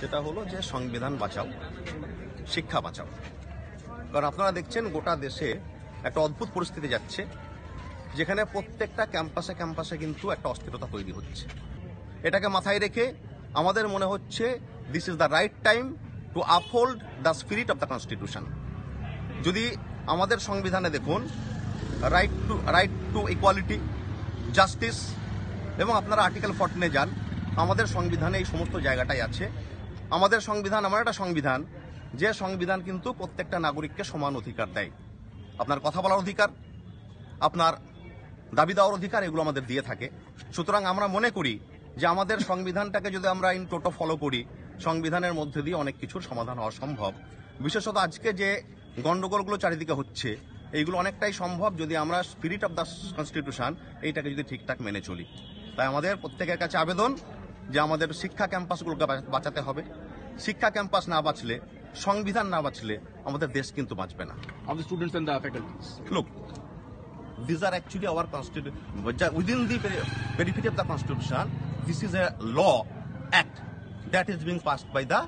সেটা হলো যে সংবিধান বাঁচাও, শিক্ষা বাঁচাও। কারণ আপনারা দেখছেন গোটা দেশে একটা অদ্ভুত পরিস্থিতি যাচ্ছে, যেখানে প্রত্যেকটা ক্যাম্পাসে ক্যাম্পাসে কিন্তু একটা অস্থিরতা তৈরি হচ্ছে। এটাকে মাথায় রেখে আমাদের মনে হচ্ছে this is the right time to uphold the spirit of the constitution. যদি আমাদের সংবিধানে দেখুন রাইট টু ইকুয়ালিটি, জাস্টিস, এবং আপনারা আর্টিকেল 14-এ যান, আমাদের সংবিধানে এই সমস্ত জায়গাটাই আছে। আমাদের সংবিধান এমন একটা সংবিধান যে সংবিধান কিন্তু প্রত্যেকটা নাগরিককে সমান অধিকার দেয়। আপনার কথা বলার অধিকার, আপনার দাবি দেওয়ার অধিকার, এগুলো আমাদের দিয়ে থাকে। সুতরাং আমরা মনে করি যে আমাদের সংবিধানটাকে যদি আমরা ইন টোটো ফলো করি, সংবিধানের মধ্যে দিয়ে অনেক কিছুর সমাধান হওয়া সম্ভব। বিশেষত আজকে যে গন্ডগোলগুলো চারিদিকে হচ্ছে, এইগুলো অনেকটাই সম্ভব যদি আমরা স্পিরিট অফ দ্য কনস্টিটিউশন এইটাকে যদি ঠিকঠাক মেনে চলি। তাই আমাদের প্রত্যেকের কাছে আবেদন যে আমাদের শিক্ষা ক্যাম্পাসগুলোকে বাঁচাতে হবে। শিক্ষা ক্যাম্পাস না বাঁচলে, সংবিধান না বাঁচলে আমাদের দেশ কিন্তু বাঁচবে না। Of the students and the faculties. Look, these are actually our constitution. Within the benefit of the constitution, this is a law act that is being passed by the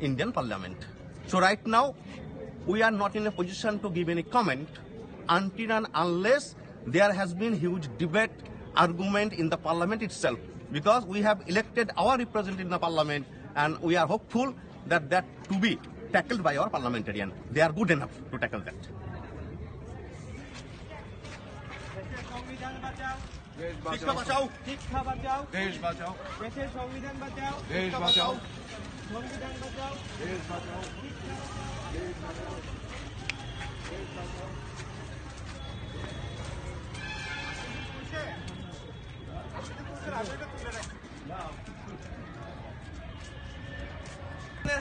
Indian Parliament. So right now, we are not in a position to give any comment until and unless there has been huge debate, argument in the Parliament itself. Because we have elected our representative in the Parliament, and we are hopeful that to be tackled by our parliamentarian. They are good enough to tackle that. সংবিধান বাঁচাও, শিক্ষা বাঁচাও, শিক্ষা বাঁচাও, দেশ বাঁচাও, দেশের সংবিধান বাঁচাও, দেশ বাঁচাও, সংবিধান বাঁচাও, দেশ বাঁচাও, দেশ বাঁচাও, দেশ বাঁচাও।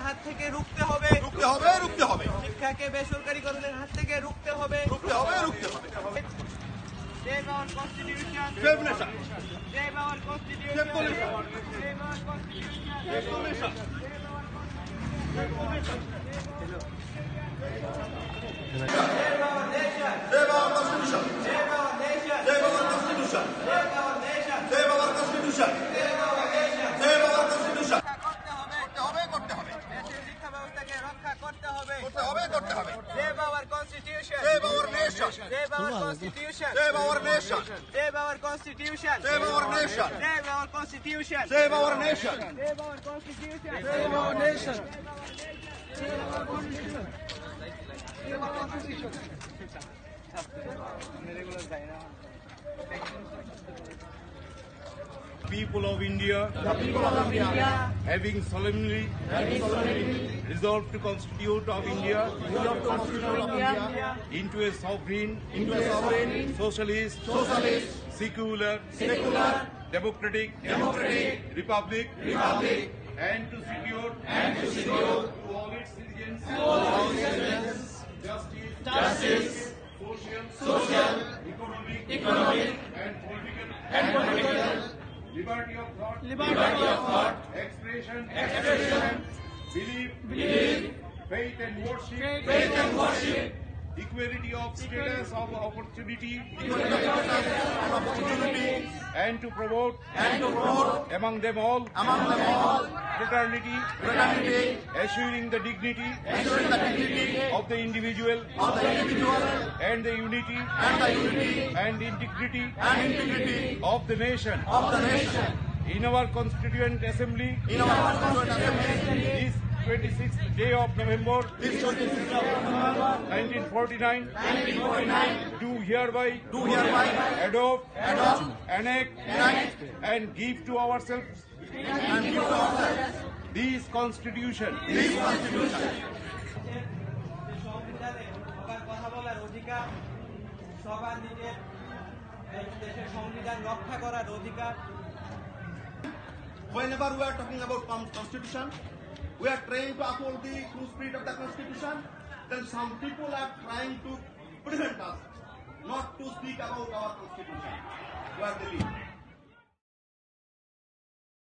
হাত থেকে রুখতে হবে, রুখতে হবে, রুখতে হবে, শিক্ষাকে বেসরকারীকরণের হাত থেকে রুখতে হবে, রুখতে হবে, রুখতে হবে। Save our constitution, Save nation, save our constitution, save the nation, save our constitution, save the nation, save our nation, save our nation, save our constitution, save our nation, save our constitution, save our nation, save our constitution, save our nation। save our constitution. করতে হবে, করতে হবে, দেশের শিক্ষা ব্যবস্থাকে রক্ষা করতে হবে, করতে হবে, করতে হবে। save our constitution, Save our nation, save our constitution, save our nation, save our constitution, save our nation, save our constitution, save our nation. save our constitution, Save our nation. People of India, having solemnly resolved to constitute of India into a sovereign, socialist, secular, democratic, republic, and to secure to all its citizens justice, social, economic, and political liberty of thought, expression, belief, faith and worship, equality of status of opportunity, and to promote among them all fraternity, assuring the dignity of the individual and the unity and integrity of the nation. In our Constituent Assembly, this 26th day of November, 1949, do hereby adopt, enact, and give to ourselves this Constitution. সংবিধানে সবার কথা বলার অধিকার, সবার নিজের দেশের সংবিধান রক্ষা করার অধিকার। Whenever we are talking about constitution, we are trying to uphold the true spirit of the constitution, then some people are trying to prevent us not to speak about our constitution, where they live.